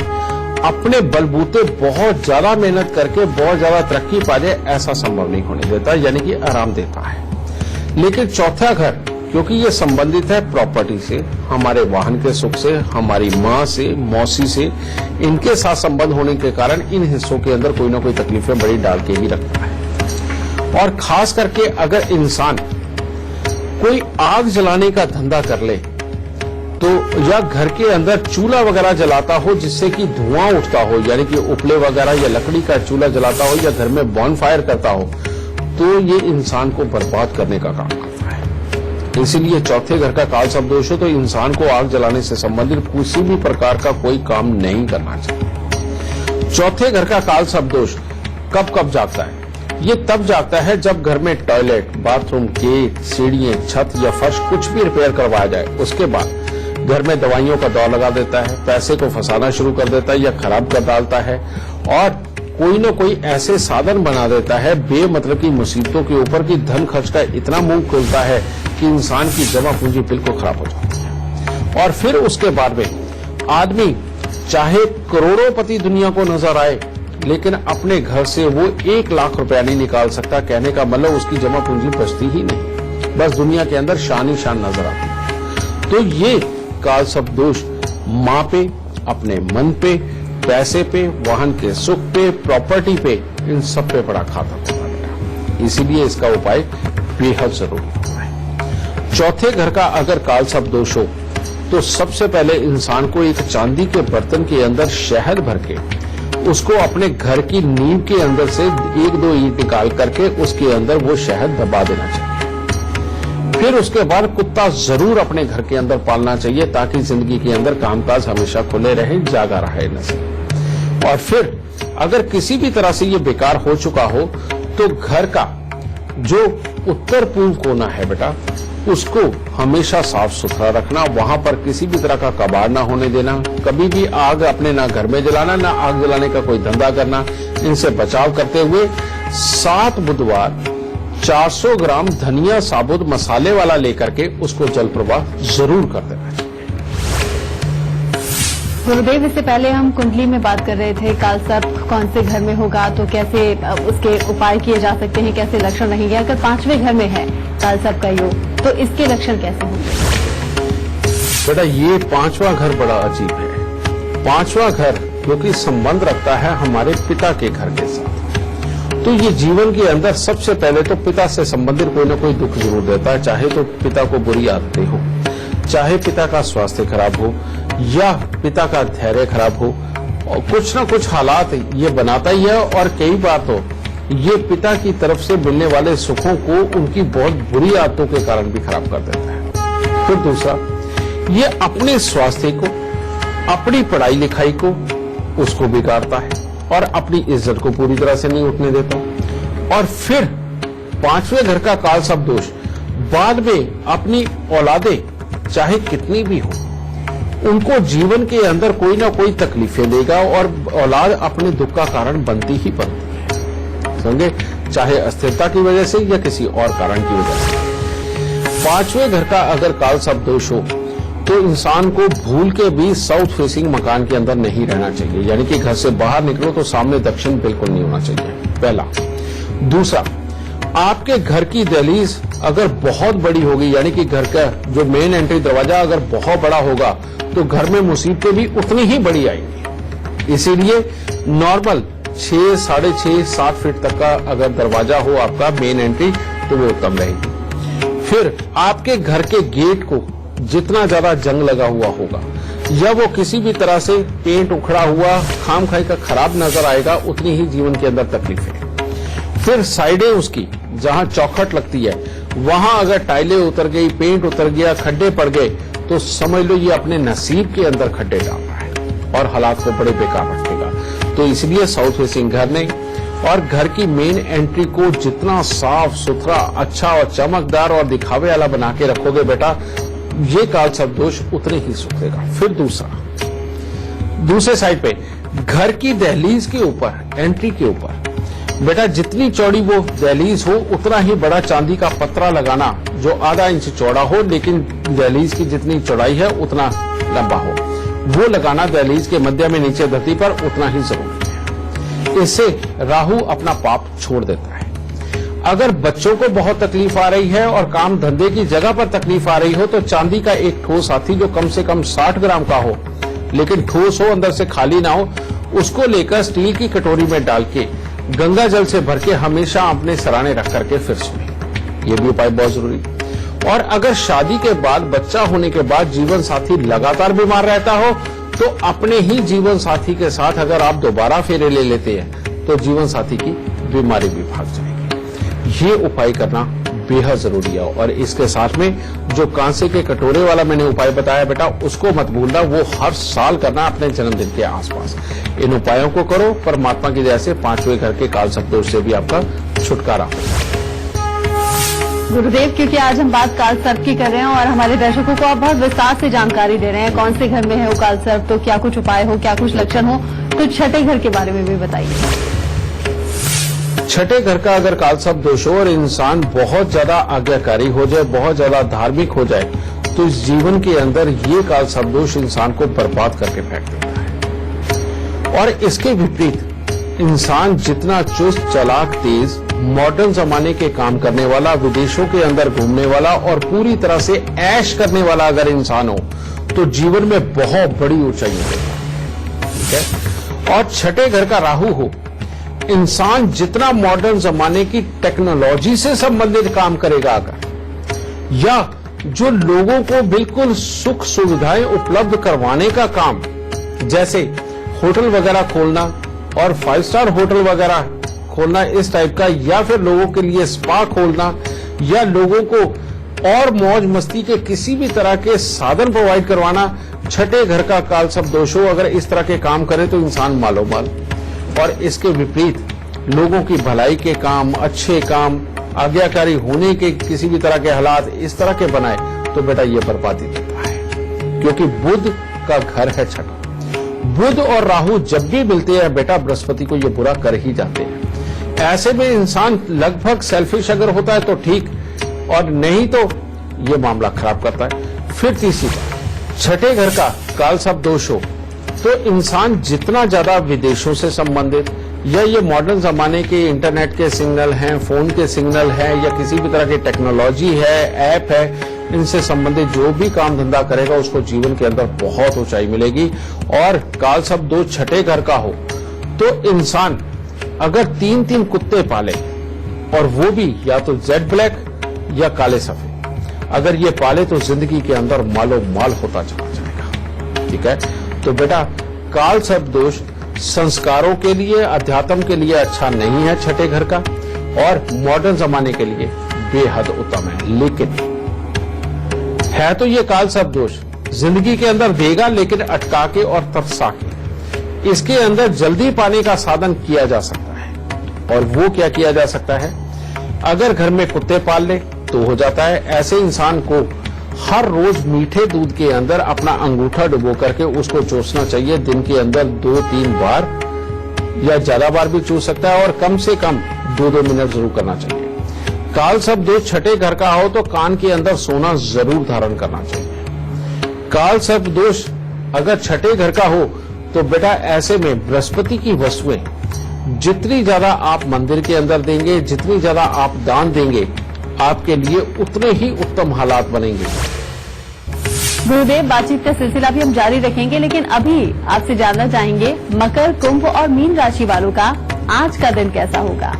Speaker 2: अपने बलबूते बहुत ज्यादा मेहनत करके बहुत ज्यादा तरक्की पा जाए ऐसा संभव नहीं होने देता, यानी कि आराम देता है। लेकिन चौथा घर क्योंकि ये संबंधित है प्रॉपर्टी से, हमारे वाहन के सुख से, हमारी माँ से, मौसी से, इनके साथ संबंध होने के कारण इन हिस्सों के अंदर कोई ना कोई तकलीफें बड़ी डाल के ही रखता है। और खास करके अगर इंसान कोई आग जलाने का धंधा कर ले तो या घर के अंदर चूल्हा वगैरह जलाता हो जिससे कि धुआं उठता हो, यानी कि उपले वगैरह या लकड़ी का चूल्हा जलाता हो या घर में बॉनफायर करता हो, तो ये इंसान को बर्बाद करने का काम करता है। इसीलिए चौथे घर का काल सर्प दोष हो तो इंसान को आग जलाने से संबंधित किसी भी प्रकार का कोई काम नहीं करना चाहिए। चौथे घर का काल सर्प दोष कब कब जागता है? ये तब जागता है जब घर में टॉयलेट, बाथरूम, गेट, सीढ़ियां, छत या फर्श कुछ भी रिपेयर करवाया जाए। उसके बाद घर में दवाइयों का दौर लगा देता है, पैसे को फंसाना शुरू कर देता है या खराब कर डालता है और कोई न कोई ऐसे साधन बना देता है बेमतलब की मुसीबतों के ऊपर कि धन खर्च का इतना मुंह खुलता है कि इंसान की जमा पूंजी बिल्कुल खराब हो जाती है। और फिर उसके बाद में आदमी चाहे करोड़ोंपति दुनिया को नजर आए लेकिन अपने घर से वो 1 लाख रुपया नहीं निकाल सकता। कहने का मतलब उसकी जमा पूंजी बचती ही नहीं, बस दुनिया के अंदर शान ही शान नजर आती। तो ये काल सर्प दोष माँ पे, अपने मन पे, पैसे पे, वाहन के सुख पे, प्रॉपर्टी पे, इन सब पे बड़ा खाता होता है। इसीलिए इसका उपाय बेहद जरूरी होता है। चौथे घर का अगर काल सर्प दोष हो तो सबसे पहले इंसान को एक चांदी के बर्तन के अंदर शहद भर के उसको अपने घर की नींव के अंदर से 1-2 ईंट निकाल करके उसके अंदर वो शहद दबा देना चाहिए। फिर उसके बाद कुत्ता जरूर अपने घर के अंदर पालना चाहिए ताकि जिंदगी के अंदर कामकाज हमेशा खुले रहे, जागा रहे नजर। और फिर अगर किसी भी तरह से ये बेकार हो चुका हो तो घर का जो उत्तर पूर्व कोना है बेटा, उसको हमेशा साफ सुथरा रखना, वहां पर किसी भी तरह का कबाड़ ना होने देना, कभी भी आग अपने ना घर में जलाना, ना आग जलाने का कोई धंधा करना। इनसे बचाव करते हुए 7 बुधवार 400 ग्राम धनिया साबुत मसाले वाला लेकर के उसको जल प्रवाह जरूर कर देना चाहिए।
Speaker 1: गुरुदेव, इससे पहले हम कुंडली में बात कर रहे थे काल सर्प कौन से घर में होगा तो कैसे उसके उपाय किए जा सकते हैं, कैसे लक्षण रहेंगे। अगर 5वें घर में है काल सर्प का योग तो इसके लक्षण कैसे होंगे?
Speaker 2: बेटा ये 5वां घर बड़ा अजीब है। 5वां घर क्योंकि संबंध रखता है हमारे पिता के घर के साथ, तो ये जीवन के अंदर सबसे पहले तो पिता से संबंधित कोई ना कोई दुख जरूर देता है। चाहे तो पिता को बुरी आदतें हो, चाहे पिता का स्वास्थ्य खराब हो या पिता का धैर्य खराब हो, और कुछ ना कुछ हालात ये बनाता ही है। और कई बार तो ये पिता की तरफ से मिलने वाले सुखों को उनकी बहुत बुरी आदतों के कारण भी खराब कर देता है। फिर दूसरा, ये अपने स्वास्थ्य को, अपनी पढ़ाई लिखाई को उसको बिगाड़ता है और अपनी इज्जत को पूरी तरह से नहीं उठने देता। और फिर 5वें घर का काल सर्प दोष बाद में अपनी औलादे चाहे कितनी भी हो उनको जीवन के अंदर कोई ना कोई तकलीफें देगा और औलाद अपने दुख का कारण बनती ही बनती है, समझे, चाहे अस्थिरता की वजह से या किसी और कारण की वजह से। 5वें घर का अगर काल सर्प दोष हो तो इंसान को भूल के भी साउथ फेसिंग मकान के अंदर नहीं रहना चाहिए, यानी कि घर से बाहर निकलो तो सामने दक्षिण बिल्कुल नहीं होना चाहिए, पहला। दूसरा, आपके घर की दहलीज अगर बहुत बड़ी होगी, यानी कि घर का जो मेन एंट्री दरवाजा अगर बहुत बड़ा होगा तो घर में मुसीबतें भी उतनी ही बड़ी आएंगी। इसीलिए नॉर्मल 6, 6.5, 7 फीट तक का अगर दरवाजा हो आपका मेन एंट्री तो वो उत्तम रहेगी। फिर आपके घर के गेट को जितना ज्यादा जंग लगा हुआ होगा या वो किसी भी तरह से पेंट उखड़ा हुआ खाम खाई का खराब नजर आएगा, उतनी ही जीवन के अंदर तकलीफ है। फिर साइडें उसकी जहां चौखट लगती है वहां अगर टाइलें उतर गई, पेंट उतर गया, खड्डे पड़ गए तो समझ लो ये अपने नसीब के अंदर खड्डे डाल रहा है और हालात को बड़े बेकार रखेगा। तो इसलिए साउथ फेसिंग घर नहीं, और घर की मेन एंट्री को जितना साफ सुथरा, अच्छा और चमकदार और दिखावे वाला बना के रखोगे बेटा, ये काल सर्प दोष उतने ही सुख देगा। फिर दूसरे साइड पे घर की दहलीज के ऊपर, एंट्री के ऊपर बेटा जितनी चौड़ी वो दहलीज हो उतना ही बड़ा चांदी का पत्रा लगाना जो आधा इंच चौड़ा हो लेकिन दहलीज की जितनी चौड़ाई है उतना लंबा हो, वो लगाना दहलीज के मध्य में नीचे धरती पर उतना ही जरूरी है। इससे राहु अपना पाप छोड़ देता है। अगर बच्चों को बहुत तकलीफ आ रही है और काम धंधे की जगह पर तकलीफ आ रही हो तो चांदी का एक ठोस हाथी जो कम से कम 60 ग्राम का हो लेकिन ठोस हो, अंदर से खाली ना हो, उसको लेकर स्टील की कटोरी में डाल के गंगा जल से भर के हमेशा अपने सराहने रख करके फिर सोए, ये भी उपाय बहुत जरूरी। और अगर शादी के बाद, बच्चा होने के बाद जीवन साथी लगातार बीमार रहता हो तो अपने ही जीवन साथी के साथ अगर आप दोबारा फेरे ले लेते हैं तो जीवन साथी की बीमारी भी भाग जाएगी। ये उपाय करना बेहद जरूरी है। और इसके साथ में जो कांसे के कटोरे वाला मैंने उपाय बताया बेटा, उसको मत भूलना, वो हर साल करना अपने जन्मदिन के आसपास। इन उपायों को करो, परमात्मा की दया से 5वें घर के काल सर्प दोष से भी आपका छुटकारा हो।
Speaker 1: गुरुदेव, क्योंकि आज हम बात काल सर्प की कर रहे हैं और हमारे दर्शकों को आप बहुत विस्तार से जानकारी दे रहे हैं, कौन से घर में है वो काल सर्प, तो क्या कुछ उपाय हो, क्या कुछ लक्षण हो, तो छठे घर के बारे में भी बताइए।
Speaker 2: छठे घर का अगर काल सर्प दोष हो और इंसान बहुत ज्यादा आज्ञाकारी हो जाए, बहुत ज्यादा धार्मिक हो जाए, तो इस जीवन के अंदर ये काल सर्प दोष इंसान को बर्बाद करके फेंक देता है। और इसके विपरीत इंसान जितना चुस्त, चालाक, तेज, मॉडर्न जमाने के काम करने वाला, विदेशों के अंदर घूमने वाला और पूरी तरह से ऐश करने वाला अगर इंसान हो, तो जीवन में बहुत बड़ी ऊंचाई मिलेगी। ठीक है। और छठे घर का राहु हो, इंसान जितना मॉडर्न जमाने की टेक्नोलॉजी से संबंधित काम करेगा अगर, या जो लोगों को बिल्कुल सुख सुविधाएं उपलब्ध करवाने का काम, जैसे होटल वगैरह खोलना और 5 स्टार होटल वगैरह खोलना इस टाइप का, या फिर लोगों के लिए स्पा खोलना, या लोगों को और मौज मस्ती के किसी भी तरह के साधन प्रोवाइड करवाना, छठे घर का काल सर्प दोष हो अगर इस तरह के काम करे तो इंसान मालो माल। और इसके विपरीत लोगों की भलाई के काम, अच्छे काम, आज्ञाकारी होने के किसी भी तरह के हालात इस तरह के बनाए, तो बेटा ये बर्बादी देता है, क्योंकि बुध का घर है छठा। बुध और राहु जब भी मिलते हैं बेटा, बृहस्पति को ये बुरा कर ही जाते हैं। ऐसे में इंसान लगभग सेल्फिश अगर होता है तो ठीक, और नहीं तो ये मामला खराब करता है। फिर तीसरी बात, छठे घर का काल सर्प दोष हो तो इंसान जितना ज्यादा विदेशों से संबंधित, या ये मॉडर्न जमाने के इंटरनेट के सिग्नल हैं, फोन के सिग्नल हैं, या किसी भी तरह की टेक्नोलॉजी है, ऐप है, इनसे संबंधित जो भी काम धंधा करेगा उसको जीवन के अंदर बहुत ऊंचाई मिलेगी। और काल सर्प दोष छठे घर का हो तो इंसान अगर 3-3 कुत्ते पाले, और वो भी या तो जेड ब्लैक या काले सफेद, अगर ये पाले तो जिंदगी के अंदर मालो माल होता चला जाएगा। ठीक है। तो बेटा काल सर्प दोष संस्कारों के लिए, अध्यात्म के लिए अच्छा नहीं है छठे घर का, और मॉडर्न जमाने के लिए बेहद उत्तम है। लेकिन है तो ये काल सर्प दोष जिंदगी के अंदर देगा, लेकिन अटका के और तरसा के। इसके अंदर जल्दी पाने का साधन किया जा सकता है, और वो क्या किया जा सकता है, अगर घर में कुत्ते पाल ले तो हो जाता है। ऐसे इंसान को हर रोज मीठे दूध के अंदर अपना अंगूठा डुबो करके उसको चूसना चाहिए, दिन के अंदर 2-3 बार या ज्यादा बार भी चूस सकता है, और कम से कम 2-2 मिनट जरूर करना चाहिए। काल सर्प दोष छठे घर का हो तो कान के अंदर सोना जरूर धारण करना चाहिए। काल सर्प दोष अगर छठे घर का हो तो बेटा ऐसे में बृहस्पति की वस्तुएं जितनी ज्यादा आप मंदिर के अंदर देंगे, जितनी ज्यादा आप दान देंगे, आपके लिए उतने ही उत्तम हालात बनेंगे।
Speaker 1: गुरुदेव, बातचीत का सिलसिला भी हम जारी रखेंगे, लेकिन अभी आपसे जानना चाहेंगे मकर, कुंभ और मीन राशि वालों का आज का दिन कैसा होगा।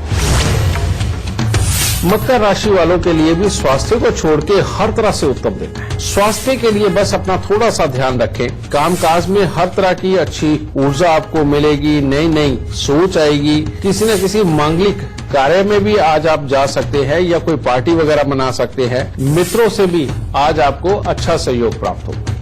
Speaker 2: मकर राशि वालों के लिए भी स्वास्थ्य को छोड़ के हर तरह से उत्तम दिन है। स्वास्थ्य के लिए बस अपना थोड़ा सा ध्यान रखें। कामकाज में हर तरह की अच्छी ऊर्जा आपको मिलेगी, नई नई सोच आएगी। किसी न किसी मांगलिक कार्य में भी आज आप जा सकते हैं, या कोई पार्टी वगैरह मना सकते हैं। मित्रों से भी आज आपको अच्छा सहयोग प्राप्त होगा।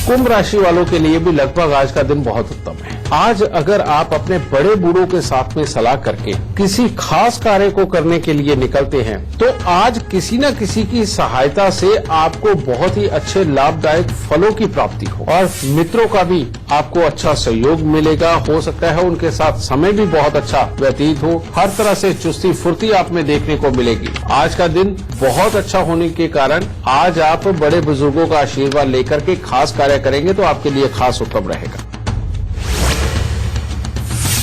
Speaker 2: कुंभ राशि वालों के लिए भी लगभग आज का दिन बहुत उत्तम है। आज अगर आप अपने बड़े बूढ़ों के साथ में सलाह करके किसी खास कार्य को करने के लिए निकलते हैं, तो आज किसी न किसी की सहायता से आपको बहुत ही अच्छे लाभदायक फलों की प्राप्ति हो, और मित्रों का भी आपको अच्छा सहयोग मिलेगा। हो सकता है उनके साथ समय भी बहुत अच्छा व्यतीत हो। हर तरह से चुस्ती फुर्ती आप में देखने को मिलेगी। आज का दिन बहुत अच्छा होने के कारण आज आप बड़े बुजुर्गों का आशीर्वाद लेकर के खास कार्य करेंगे तो आपके लिए खास उत्तम रहेगा।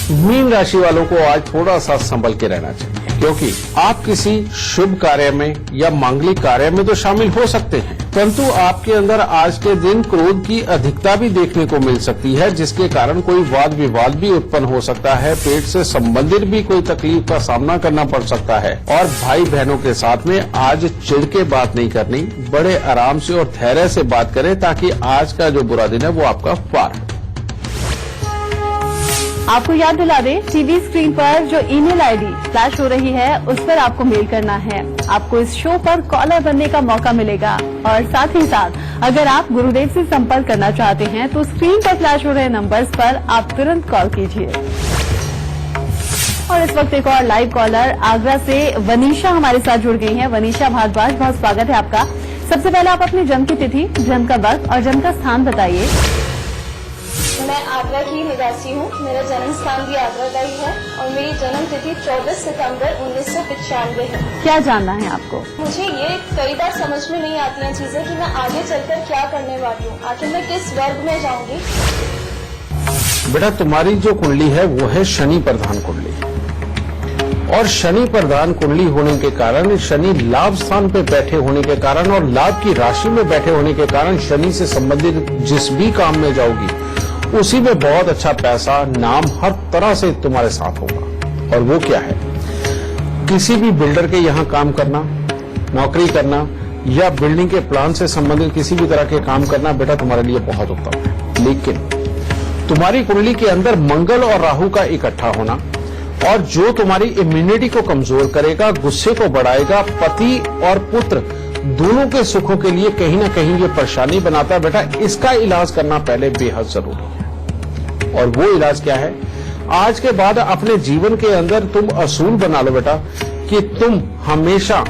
Speaker 2: मीन राशि वालों को आज थोड़ा सा संभल के रहना चाहिए, क्योंकि आप किसी शुभ कार्य में या मांगलिक कार्य में तो शामिल हो सकते हैं, परंतु आपके अंदर आज के दिन क्रोध की अधिकता भी देखने को मिल सकती है, जिसके कारण कोई वाद विवाद भी उत्पन्न हो सकता है। पेट से संबंधित भी कोई तकलीफ का सामना करना पड़ सकता है। और भाई बहनों के साथ में आज चिढ़ के बात नहीं करनी, बड़े आराम से और धैर्य से बात करें, ताकि आज का जो बुरा दिन है वो आपका पार हो।
Speaker 1: आपको याद दिला दें, टीवी स्क्रीन पर जो ईमेल आईडी फ्लैश हो रही है उस पर आपको मेल करना है। आपको इस शो पर कॉलर बनने का मौका मिलेगा और साथ ही साथ अगर आप गुरुदेव से संपर्क करना चाहते हैं तो स्क्रीन पर फ्लैश हो रहे नंबर्स पर आप तुरंत कॉल कीजिए। और इस वक्त एक और लाइव कॉलर आगरा से वनीशा हमारे साथ जुड़ गई हैं। वनीशा भारद्वाज, बहुत स्वागत है आपका। सबसे पहले आप अपनी जन्म की तिथि, जन्म का वक्त और जन्म का स्थान बताइए।
Speaker 5: मैं आगरा की निवासी हूँ। मेरा जन्म स्थान भी आगरा का ही है और मेरी जन्म तिथि 24 सितंबर 1995 है।
Speaker 1: क्या जानना है आपको?
Speaker 5: मुझे ये कई बार समझ में नहीं आती हैं चीजें कि मैं आगे चलकर क्या करने वाली हूँ, आखिर मैं किस वर्ग में जाऊंगी।
Speaker 2: बेटा, तुम्हारी जो कुंडली है वो है शनि प्रधान कुंडली, और शनि प्रधान कुंडली होने के कारण, शनि लाभ स्थान पे बैठे होने के कारण और लाभ की राशि में बैठे होने के कारण शनि से संबंधित जिस भी काम में जाओगी उसी में बहुत अच्छा पैसा, नाम हर तरह से तुम्हारे साथ होगा। और वो क्या है, किसी भी बिल्डर के यहाँ काम करना, नौकरी करना या बिल्डिंग के प्लान से संबंधित किसी भी तरह के काम करना बेटा तुम्हारे लिए बहुत उत्तम है। लेकिन तुम्हारी कुंडली के अंदर मंगल और राहु का इकट्ठा होना, और जो तुम्हारी इम्यूनिटी को कमजोर करेगा, गुस्से को बढ़ाएगा, पति और पुत्र दोनों के सुखों के लिए कहीं ना कहीं ये परेशानी बनाता है। बेटा, इसका इलाज करना पहले बेहद जरूरी है। और वो इलाज क्या है, आज के बाद अपने जीवन के अंदर तुम असूल बना लो बेटा कि तुम हमेशा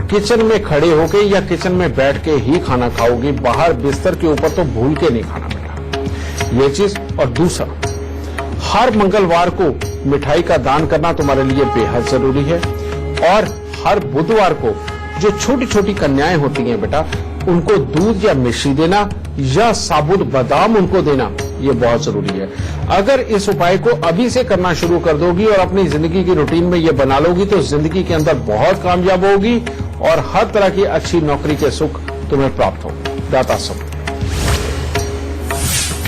Speaker 2: किचन में खड़े होके या किचन में बैठ के ही खाना खाओगी, बाहर बिस्तर के ऊपर तो भूल के नहीं खाना बेटा, ये चीज। और दूसरा, हर मंगलवार को मिठाई का दान करना तुम्हारे लिए बेहद जरूरी है। और हर बुधवार को जो छोटी छोटी कन्याएं होती हैं बेटा, उनको दूध या मिश्री देना या साबुत बादाम उनको देना, ये बहुत जरूरी है। अगर इस उपाय को अभी से करना शुरू कर दोगी और अपनी जिंदगी की रूटीन में ये बना लोगी तो जिंदगी के अंदर बहुत कामयाब होगी और हर तरह की अच्छी नौकरी के सुख तुम्हें प्राप्त होगा। दाता सब।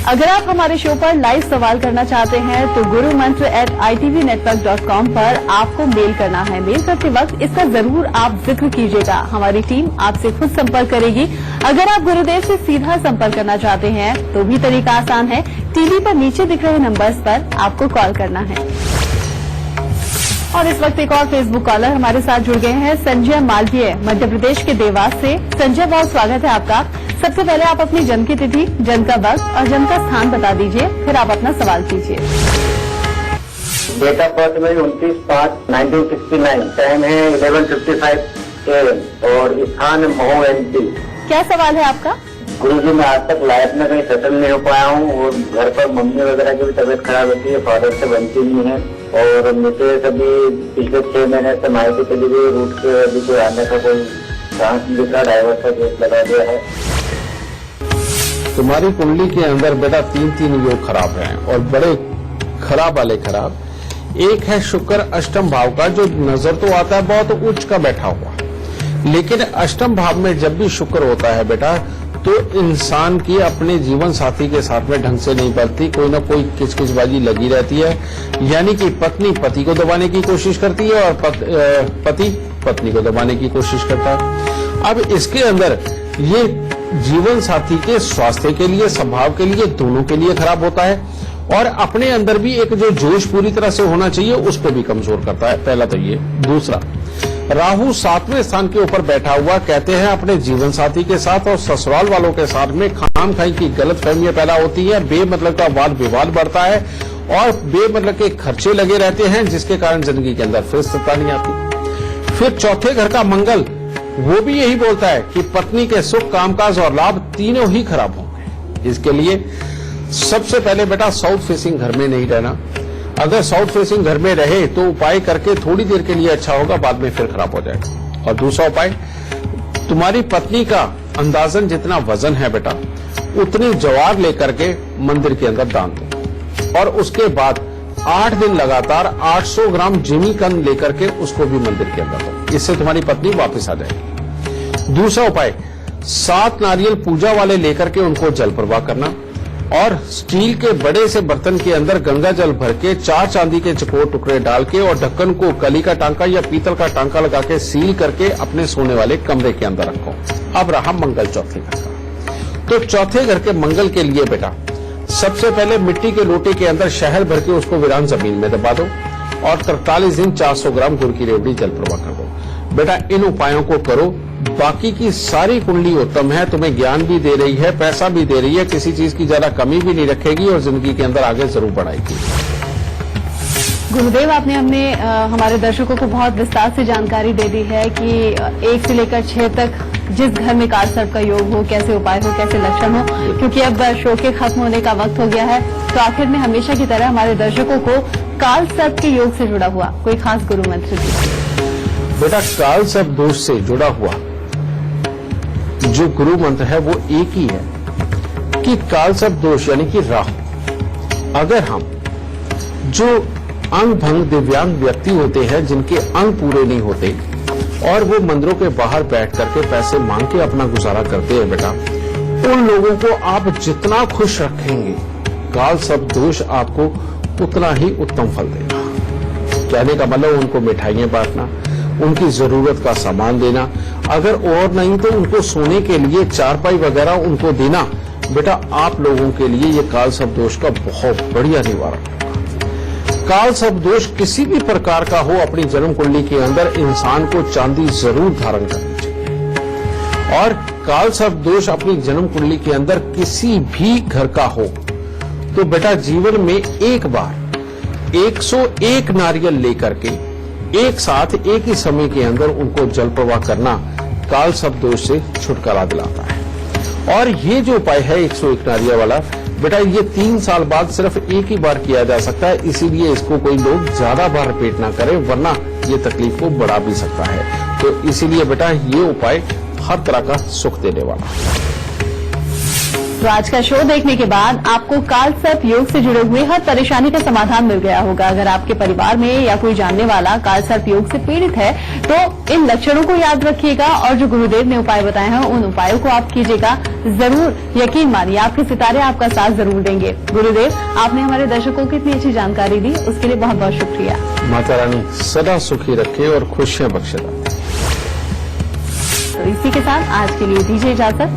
Speaker 1: अगर आप हमारे शो पर लाइव सवाल करना चाहते हैं तो gurumantra@itvnetwork.com पर आपको मेल करना है। मेल करते वक्त इसका जरूर आप जिक्र कीजिएगा, हमारी टीम आपसे खुद संपर्क करेगी। अगर आप गुरुदेव से सीधा संपर्क करना चाहते हैं तो भी तरीका आसान है, टीवी पर नीचे दिख रहे नंबर्स पर आपको कॉल करना है। और इस वक्त एक और फेसबुक कॉलर हमारे साथ जुड़ गए हैं, संजय मालवीय, मध्य प्रदेश के देवास से। संजय, बहुत स्वागत है आपका। सबसे पहले आप अपनी जन्म की तिथि, जन्म का वक्त और जन्म का स्थान बता दीजिए, फिर आप अपना सवाल कीजिए।
Speaker 6: डेट ऑफ बर्थ में 29/5/1969, टाइम है 11:55 AM और स्थान महो MP।
Speaker 1: क्या सवाल है आपका?
Speaker 6: गुरुजी, मैं आज तक लाइफ में कहीं सेटल नहीं हो पाया हूँ और घर पर मम्मी वगैरह की भी तबीयत खराब होती है, फादर से बनती नहीं है और मुझे कभी पिछले 6 महीने से माइटी चली गई, रूट के अभी कोई आने का कोई चांस नहीं दिख रहा, डाइवर्स का केस लगा दिया है।
Speaker 2: तुम्हारी कुंडली के अंदर बेटा 3 योग खराब हैं और बड़े खराब वाले खराब। एक है शुक्र अष्टम भाव का, जो नजर तो आता है बहुत उच्च का बैठा हुआ, लेकिन अष्टम भाव में जब भी शुक्र होता है बेटा तो इंसान की अपने जीवन साथी के साथ में ढंग से नहीं बनती, कोई ना कोई किचकिचबाजी लगी रहती है। यानी कि पत्नी पति को दबाने की कोशिश करती है और पति पत्नी को दबाने की कोशिश करता है। अब इसके अंदर ये जीवन साथी के स्वास्थ्य के लिए, स्वभाव के लिए, दोनों के लिए खराब होता है और अपने अंदर भी एक जो जोश पूरी तरह से होना चाहिए उसको भी कमजोर करता है। पहला तो ये। दूसरा, राहु 7वें स्थान के ऊपर बैठा हुआ, कहते हैं अपने जीवन साथी के साथ और ससुराल वालों के साथ में खाम खाई की गलत फहमियां पैदा होती है, बेमतलब का वाद विवाद बढ़ता है और बेमतलब के खर्चे लगे रहते हैं, जिसके कारण जिंदगी के अंदर फिर स्थिरता नहीं आती। फिर चौथे घर का मंगल, वो भी यही बोलता है कि पत्नी के सुख, कामकाज और लाभ तीनों ही खराब होंगे। इसके लिए सबसे पहले बेटा साउथ फेसिंग घर में नहीं रहना। अगर साउथ फेसिंग घर में रहे तो उपाय करके थोड़ी देर के लिए अच्छा होगा, बाद में फिर खराब हो जाएगा। और दूसरा उपाय, तुम्हारी पत्नी का अंदाजन जितना वजन है बेटा उतनी ज्वार लेकर के मंदिर के अंदर दान दो और उसके बाद 8 दिन लगातार 800 ग्राम जिमीकंद लेकर के उसको भी मंदिर के अंदर दो। इससे तुम्हारी पत्नी वापस आ जाएगी। दूसरा उपाय, 7 नारियल पूजा वाले लेकर के उनको जल प्रवाह करना और स्टील के बड़े से बर्तन के अंदर गंगा जल भर के 4 चांदी के चकोर टुकड़े डाल के और ढक्कन को कली का टांका या पीतल का टांका लगा के सील करके अपने सोने वाले कमरे के अंदर रखो। अब रहा मंगल चौथे घर का, तो चौथे घर के मंगल के लिए बेटा सबसे पहले मिट्टी के लोटे के अंदर शहद भर के उसको वीरान जमीन में दबा दो और 43 दिन 400 ग्राम गुड़ की रेवड़ी जल प्रवाह कर दो। बेटा इन उपायों को करो, बाकी की सारी कुंडली उत्तम है, तुम्हें ज्ञान भी दे रही है, पैसा भी दे रही है, किसी चीज की ज्यादा कमी भी नहीं रखेगी और जिंदगी के अंदर आगे जरूर बढ़ाएगी।
Speaker 1: गुरुदेव, आपने हमारे दर्शकों को बहुत विस्तार से जानकारी दे दी है कि 1 से लेकर 6 तक जिस घर में काल सर्प का योग हो, कैसे उपाय हो, कैसे लक्षण हो, क्योंकि अब शो के खत्म होने का वक्त हो गया है, तो आखिर में हमेशा की तरह हमारे दर्शकों को काल सर्प के योग से जुड़ा हुआ कोई खास गुरु मंत्र दीजिए।
Speaker 2: बेटा काल सर्प दोष से जुड़ा हुआ जो गुरु मंत्र है वो एक ही है कि काल सर्प दोष यानी कि राहु, अगर हम जो अंग भंग दिव्यांग व्यक्ति होते हैं जिनके अंग पूरे नहीं होते और वो मंदिरों के बाहर बैठ करके पैसे मांग के अपना गुजारा करते हैं, बेटा उन लोगों को आप जितना खुश रखेंगे काल सर्प दोष आपको उतना ही उत्तम फल देगा। कहने का मतलब उनको मिठाइयां बांटना, उनकी जरूरत का सामान देना, अगर और नहीं तो उनको सोने के लिए चारपाई वगैरह उनको देना, बेटा आप लोगों के लिए ये काल सर्प दोष का बहुत बढ़िया निवारण होगा। काल सर्प दोष किसी भी प्रकार का हो, अपनी जन्म कुंडली के अंदर इंसान को चांदी जरूर धारण करनी चाहिए और काल सर्प दोष अपनी जन्म कुंडली के अंदर किसी भी घर का हो तो बेटा जीवन में एक बार 101 नारियल लेकर के एक साथ एक ही समय के अंदर उनको जल प्रवाह करना काल सर्प दोष से छुटकारा दिलाता है। और ये जो उपाय है 101 नारियल वाला, बेटा ये 3 साल बाद सिर्फ एक ही बार किया जा सकता है, इसीलिए इसको कोई लोग ज्यादा बार रिपीट ना करें वरना ये तकलीफ को बढ़ा भी सकता है। तो इसीलिए बेटा ये उपाय हर तरह का सुख देने वाला है।
Speaker 1: तो आज का शो देखने के बाद आपको काल सर्प योग से जुड़े हुए हर परेशानी का समाधान मिल गया होगा। अगर आपके परिवार में या कोई जानने वाला काल सर्प योग से पीड़ित है तो इन लक्षणों को याद रखिएगा और जो गुरुदेव ने उपाय बताए हैं उन उपायों को आप कीजिएगा। जरूर यकीन मानिए आपके सितारे आपका साथ जरूर देंगे। गुरुदेव, आपने हमारे दर्शकों को इतनी अच्छी जानकारी दी, उसके लिए बहुत बहुत शुक्रिया।
Speaker 2: माता रानी सदा सुखी रखे और खुशियां बख्शे।
Speaker 1: तो इसी के साथ आज के लिए दीजिए इजाजत।